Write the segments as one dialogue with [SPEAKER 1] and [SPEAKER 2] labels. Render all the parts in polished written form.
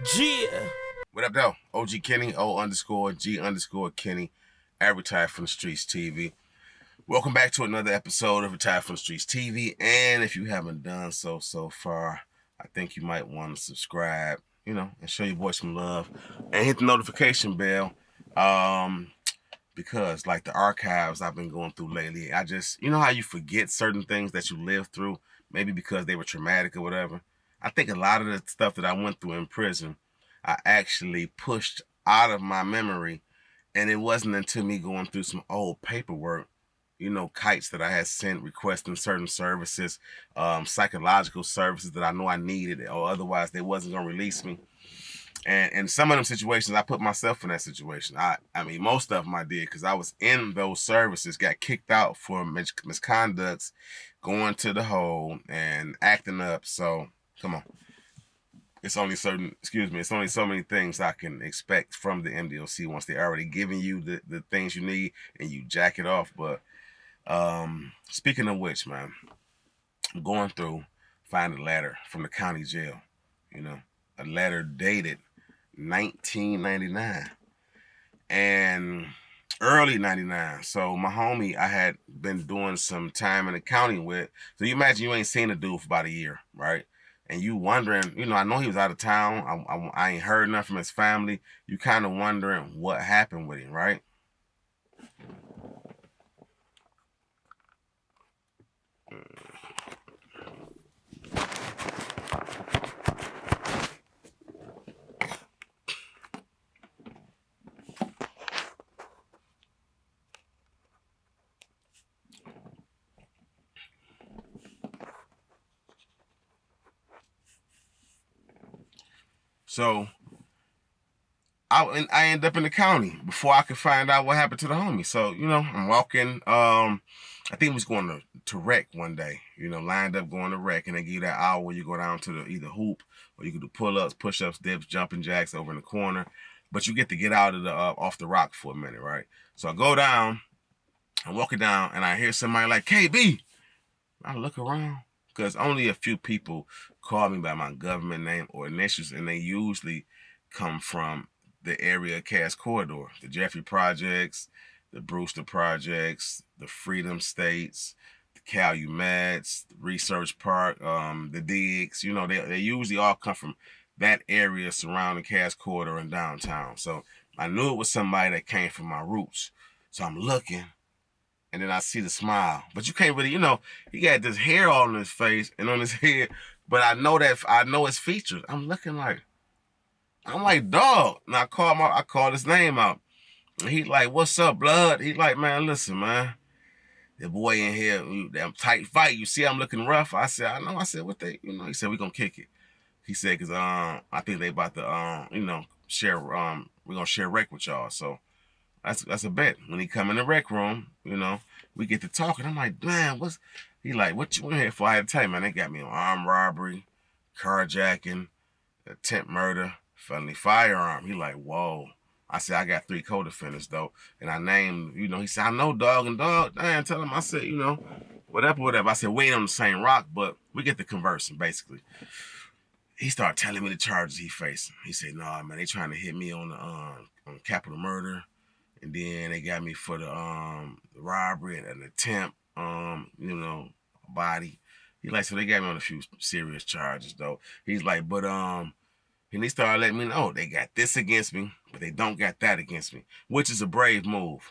[SPEAKER 1] Yeah.
[SPEAKER 2] What up, though? OG Kenny, O_G_Kenny, Retired from the Streets TV. Welcome back to another episode of Retired from the Streets TV. And if you haven't done so far, I think you might want to subscribe, and show your boy some love and hit the notification bell. Because like the archives I've been going through lately, I just, how you forget certain things that you lived through, maybe because they were traumatic or whatever. I think a lot of the stuff that I went through in prison, I actually pushed out of my memory. And it wasn't until me going through some old paperwork, kites that I had sent requesting certain services, psychological services that I know I needed, or otherwise they wasn't going to release me. And some of them situations, I put myself in that situation. I mean, most of them I did because I was in those services, got kicked out for misconducts, going to the hole and acting up. So, come on. It's only so many things I can expect from the MDOC once they're already giving you the things you need and you jack it off. But speaking of which, man, I'm going through, find a letter from the county jail, a letter dated 1999 and early 99. So my homie I had been doing some time in accounting with. So you imagine you ain't seen a dude for about a year, right? And you wondering, I know he was out of town. I ain't heard nothing from his family. You kind of wondering what happened with him, right? So I end up in the county before I could find out what happened to the homie. So, I'm walking. I think we was going to rec one day, lined up going to rec, and they give you that hour where you go down to the either hoop or you can do pull-ups, push-ups, dips, jumping jacks over in the corner. But you get to get out of the off the rock for a minute, right? So I go down, I'm walking down, and I hear somebody like, KB. I look around because only a few people call me by my government name or initials, and they usually come from the area Cass Corridor, the Jeffrey Projects, the Brewster Projects, the Freedom States, the Calumets, the Research Park, the Digs. They usually all come from that area surrounding Cass Corridor and downtown. So I knew it was somebody that came from my roots. So I'm looking, and then I see the smile. But you can't really, he got this hair all on his face and on his head, but I know his features. I'm like, dog. And I call his name out. And he like, what's up, blood? He like, man, listen, man. The boy in here, damn tight fight. You see I'm looking rough. I said, I know. I said, what they, he said, we gonna kick it. He said, cause I think they about to share we're gonna share rec with y'all. So that's a bet. When he come in the rec room, we get to talking. I'm like, man, he like, what you in here for? I had to tell you, man, they got me on armed robbery, carjacking, attempt murder, felony firearm. He like, whoa. I said, I got 3 co-defendants though. And I named, he said, I know dog and dog. Damn, tell him, I said, whatever. I said, we ain't on the same rock, but we get to conversing basically. He started telling me the charges he facing. He said, nah, man, they trying to hit me on the on capital murder. And then they got me for the robbery and an attempt, body. He like, so they got me on a few serious charges though. He's like, but and he started letting me know they got this against me, but they don't got that against me, which is a brave move.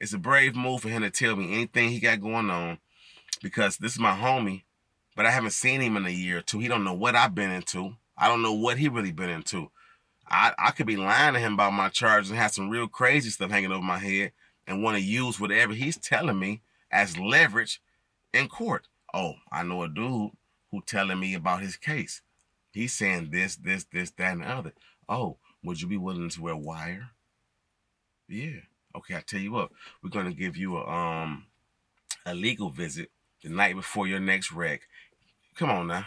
[SPEAKER 2] It's a brave move for him to tell me anything he got going on, because this is my homie, but I haven't seen him in a year or two. He don't know what I've been into. I don't know what he really been into. I could be lying to him about my charges and have some real crazy stuff hanging over my head and want to use whatever he's telling me as leverage in court. Oh, I know a dude who telling me about his case. He's saying this, that, and the other. Oh, would you be willing to wear wire? Yeah. Okay, I tell you what, we're gonna give you a legal visit the night before your next rec. Come on now.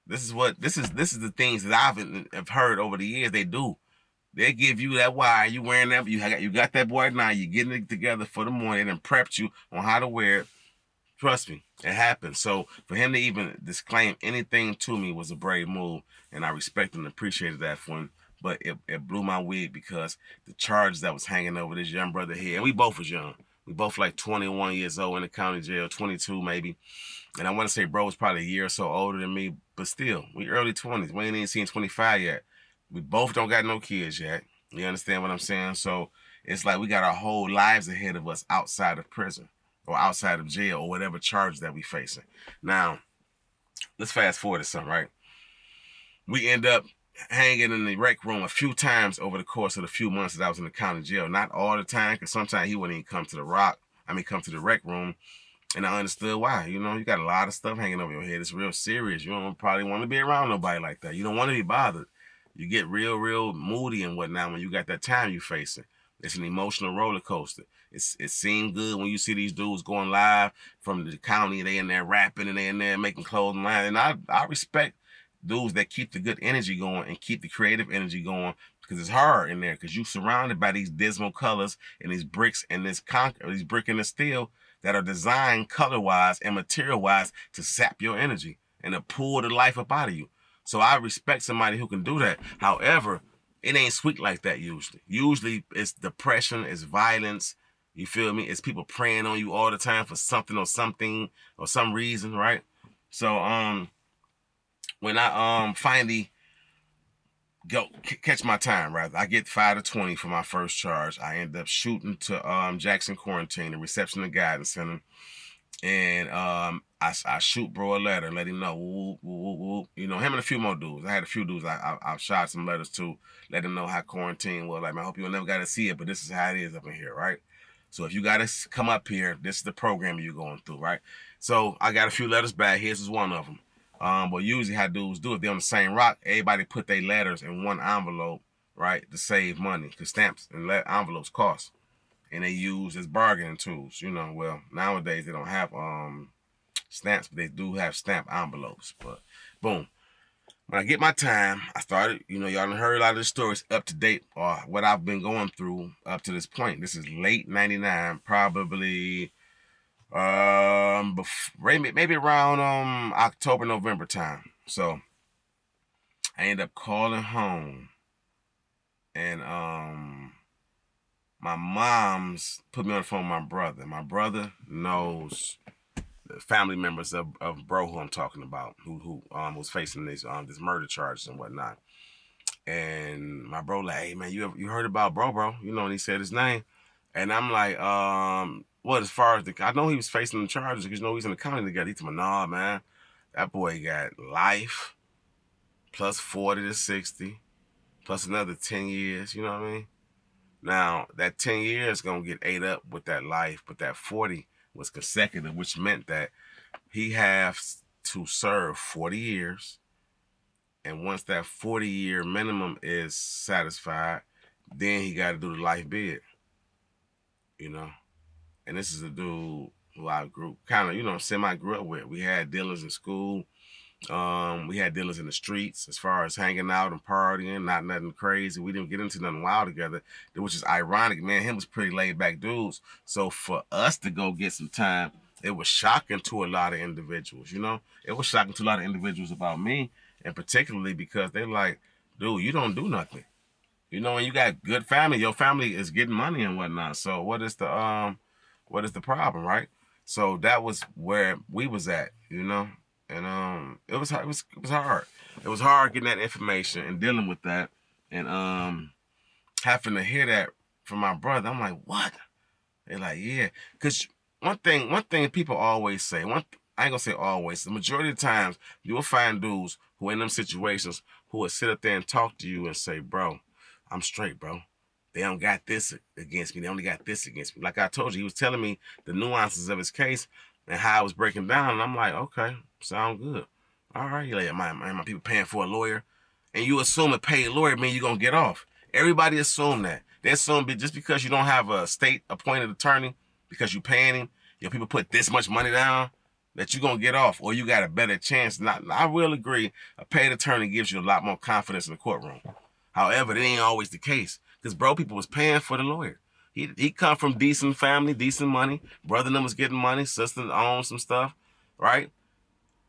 [SPEAKER 2] This is the things that I've heard over the years they do. They give you that wire, you wearing that, you got that boy now, you getting it together for the morning and prepped you on how to wear it. Trust me, it happened. So for him to even disclaim anything to me was a brave move, and I respect and appreciated that for him. But it blew my wig because the charges that was hanging over this young brother here, and we both was young. We both like 21 years old in the county jail, 22 maybe. And I want to say bro was probably a year or so older than me, but still, we early 20s. We ain't even seen 25 yet. We both don't got no kids yet. You understand what I'm saying? So it's like we got our whole lives ahead of us outside of prison or outside of jail or whatever charge that we facing. Now, let's fast forward to something, right? We end up hanging in the rec room a few times over the course of the few months that I was in the county jail. Not all the time, because sometimes he wouldn't even come to the rec room. And I understood why. You know, you got a lot of stuff hanging over your head. It's real serious. You don't probably want to be around nobody like that. You don't want to be bothered. You get real moody and whatnot when you got that time you facing. It's an emotional roller coaster. It seemed good when you see these dudes going live from the county. They in there rapping and they in there making clothing line. And I respect dudes that keep the good energy going and keep the creative energy going, because it's hard in there because you surrounded by these dismal colors and these bricks and this concrete, these brick and the steel that are designed color-wise and material-wise to sap your energy and to pull the life up out of you. So I respect somebody who can do that. However, it ain't sweet like that usually. Usually it's depression, it's violence, you feel me? It's people preying on you all the time for something or some reason, right? So when I finally catch my time, rather, I get 5 to 20 for my first charge. I end up shooting to Jackson Quarantine, the Reception and Guidance Center, and I shoot bro a letter, let him know, whoop, whoop, whoop. You know, him and a few more dudes. I had a few dudes I shot some letters to, let them know how quarantine was. Like, man, I hope you'll never got to see it, but this is how it is up in here, right? So if you got to come up here, this is the program you're going through, right? So I got a few letters back. Here's is one of them. But usually how dudes do it, they're on the same rock. Everybody put their letters in one envelope, right, to save money, because stamps and envelopes cost. And they use as bargaining tools. You know, well, nowadays they don't have stamps, but they do have stamp envelopes. But boom. When I get my time, I started, you know, y'all done heard a lot of the stories up to date or what I've been going through up to this point. This is late 99, probably maybe around October, November time. So I end up calling home, and my mom's put me on the phone with my brother. My brother knows the family members of bro who I'm talking about, who was facing this murder charges and whatnot. And my bro like, hey man, you heard about bro? You know, and he said his name. And I'm like, well, as far as I know he was facing the charges because, you know, he's in the county together. He told me, nah, man, that boy got life plus 40 to 60 plus another 10 years, you know what I mean? Now, that 10 years going to get ate up with that life, but that 40 was consecutive, which meant that he has to serve 40 years. And once that 40-year minimum is satisfied, then he got to do the life bid, you know? And this is a dude who I kind of, you know, semi-grew up with. We had dealers in school. We had dealers in the streets as far as hanging out and partying, not nothing crazy. We didn't get into nothing wild together, which is ironic. Man, him was pretty laid-back dudes. So for us to go get some time, it was shocking to a lot of individuals, you know? It was shocking to a lot of individuals about me, and particularly because they're like, dude, you don't do nothing. You know, and you got good family. Your family is getting money and whatnot. So what is the problem, right? So that was where we was at, you know? And it was hard. It was hard getting that information and dealing with that, and having to hear that from my brother. I'm like, what? They're like, yeah. Because one thing people always say, I ain't gonna say always, the majority of the times you will find dudes who in them situations who will sit up there and talk to you and say, bro, I'm straight, bro. They don't got this against me. They only got this against me. Like I told you, he was telling me the nuances of his case and how I was breaking down. And I'm like, okay, sound good. All right, like, my people paying for a lawyer. And you assume a paid lawyer means you're going to get off. Everybody assume that. They assume just because you don't have a state-appointed attorney, because you're paying him, your people put this much money down, that you're going to get off, or you got a better chance. I will agree, a paid attorney gives you a lot more confidence in the courtroom. However, it ain't always the case, because bro, people was paying for the lawyer. He come from decent family, decent money. Brother them was getting money. Sister owned some stuff, right?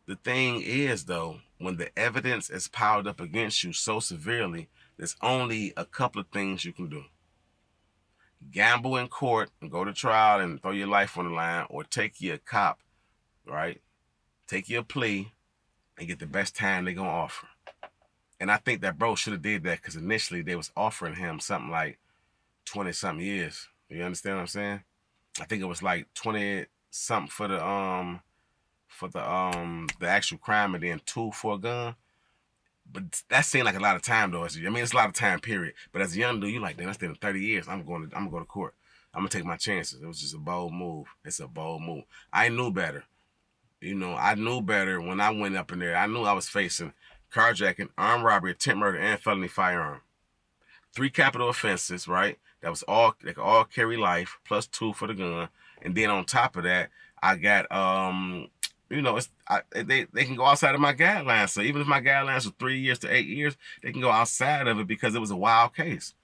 [SPEAKER 2] The thing is, though, when the evidence is piled up against you so severely, there's only a couple of things you can do. Gamble in court and go to trial and throw your life on the line, or take your cop, right? Take your plea and get the best time they're going to offer. And I think that bro should have did that, because initially they was offering him something like 20-something years. You understand what I'm saying? I think it was like 20-something for the actual crime, and then 2 for a gun. But that seemed like a lot of time, though. It's a lot of time, period. But as a young dude, you like, damn, I stayed 30 years. I'm gonna go to court. I'm gonna take my chances. It was just a bold move. It's a bold move. I knew better. I knew better when I went up in there. I knew I was facing carjacking, armed robbery, attempt murder, and felony firearm. 3 capital offenses, right? They could all carry life, plus 2 for the gun. And then on top of that, I got they can go outside of my guidelines. So even if my guidelines were 3 years to 8 years, they can go outside of it because it was a wild case.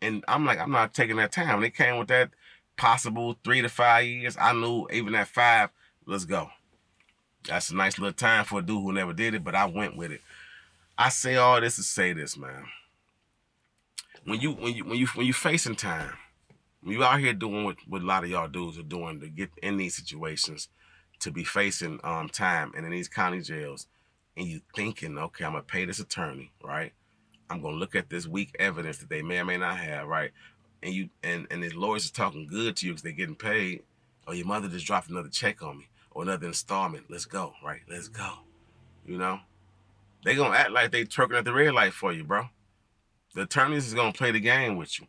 [SPEAKER 2] And I'm like, I'm not taking that time. When they came with that possible 3 to 5 years, I knew even at 5, let's go. That's a nice little time for a dude who never did it, but I went with it. I say all this to say this, man. When you facing time, when you out here doing what a lot of y'all dudes are doing to get in these situations, to be facing time and in these county jails, and you thinking, okay, I'm gonna pay this attorney, right? I'm gonna look at this weak evidence that they may or may not have, right? And the lawyers are talking good to you because they're getting paid. Or your mother just dropped another check on me, or another installment. Let's go, right? Let's go. They gonna act like they twerking at the red light for you, bro. The attorneys is gonna play the game with you.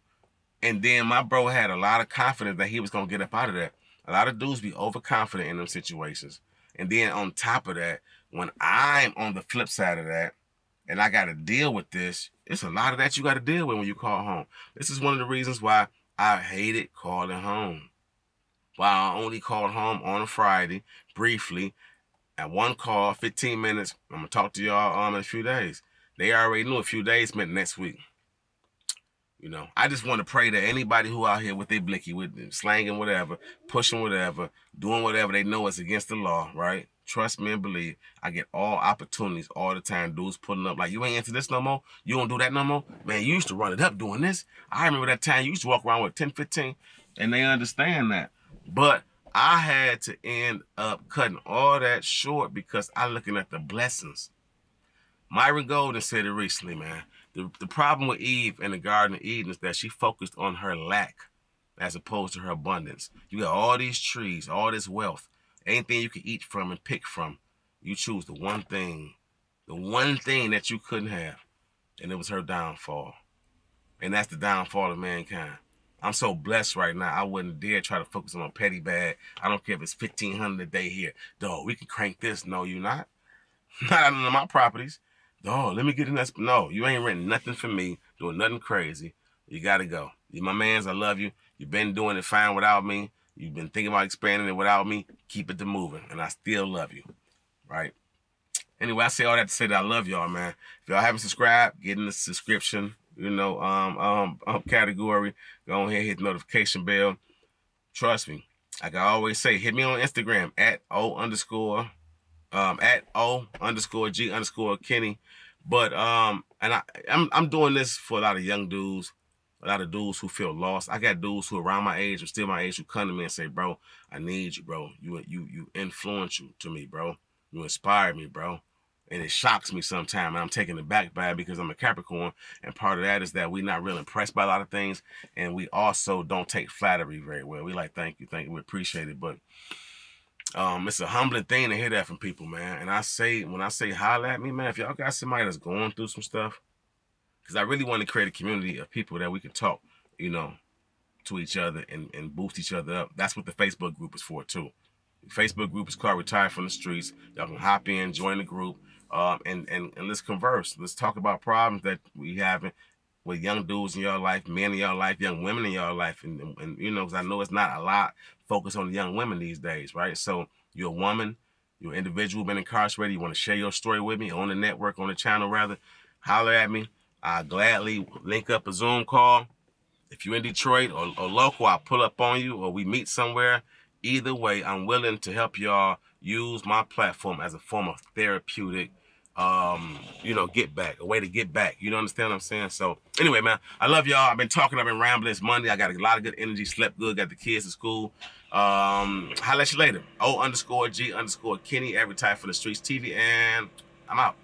[SPEAKER 2] And then my bro had a lot of confidence that he was gonna get up out of that. A lot of dudes be overconfident in them situations. And then on top of that, when I'm on the flip side of that, and I gotta deal with this, it's a lot of that you gotta deal with when you call home. This is one of the reasons why I hated calling home. Why I only called home on a Friday, briefly, at one call, 15 minutes. I'm gonna talk to y'all in a few days. They already knew a few days meant next week. I just want to pray that anybody who out here with their blicky, with slanging whatever, pushing whatever, doing whatever they know is against the law, right? Trust me and believe. I get all opportunities all the time. Dudes putting up like, you ain't into this no more? You don't do that no more? Man, you used to run it up doing this. I remember that time you used to walk around with 10, 15, and they understand that. But I had to end up cutting all that short because I'm looking at the blessings. Myron Golden said it recently, man. The problem with Eve in the Garden of Eden is that she focused on her lack as opposed to her abundance. You got all these trees, all this wealth, anything you can eat from and pick from. You choose the one thing that you couldn't have, and it was her downfall. And that's the downfall of mankind. I'm so blessed right now, I wouldn't dare try to focus on a petty bag. I don't care if it's $1,500 a day here. Dog, we can crank this. No, you're not. Not on my properties. Oh, let me get in that. No, you ain't renting nothing for me, doing nothing crazy. You got to go. You my mans, I love you. You've been doing it fine without me. You've been thinking about expanding it without me. Keep it to moving, and I still love you, right? Anyway, I say all that to say that I love y'all, man. If y'all haven't subscribed, get in the subscription, category. Go ahead, hit the notification bell. Trust me. Like I always say, hit me on Instagram at @O_G_Kenny. But I'm doing this for a lot of young dudes, a lot of dudes who feel lost. I got dudes who are around my age or still my age who come to me and say, bro, I need you, bro. You influence you to me, bro. You inspire me, bro. And it shocks me sometimes, and I'm taken aback by it because I'm a Capricorn, and part of that is that we're not real impressed by a lot of things, and we also don't take flattery very well. We like, thank you, we appreciate it, but it's a humbling thing to hear that from people, man. And when I say holler at me, man, if y'all got somebody that's going through some stuff, because I really want to create a community of people that we can talk, to each other and boost each other up. That's what the Facebook group is for, too. The Facebook group is called Retired from the Streets. Y'all can hop in, join the group, and let's converse. Let's talk about problems that we have with young dudes in your life, men in your life, young women in your life. And because I know it's not a lot focused on the young women these days, right? So you're a woman, you're an individual, been incarcerated, you want to share your story with me on the network, on the channel rather, holler at me. I'll gladly link up a Zoom call If you're in Detroit or local, I'll pull up on you or we meet somewhere. Either way, I'm willing to help y'all use my platform as a form of therapeutic, get back, a way to get back. You understand what I'm saying? So anyway, man, I love y'all. I've been talking, I've been rambling. It's Monday. I got a lot of good energy, slept good, got the kids to school. Holla at you later. O_G_Kenny, every time for the streets TV, and I'm out.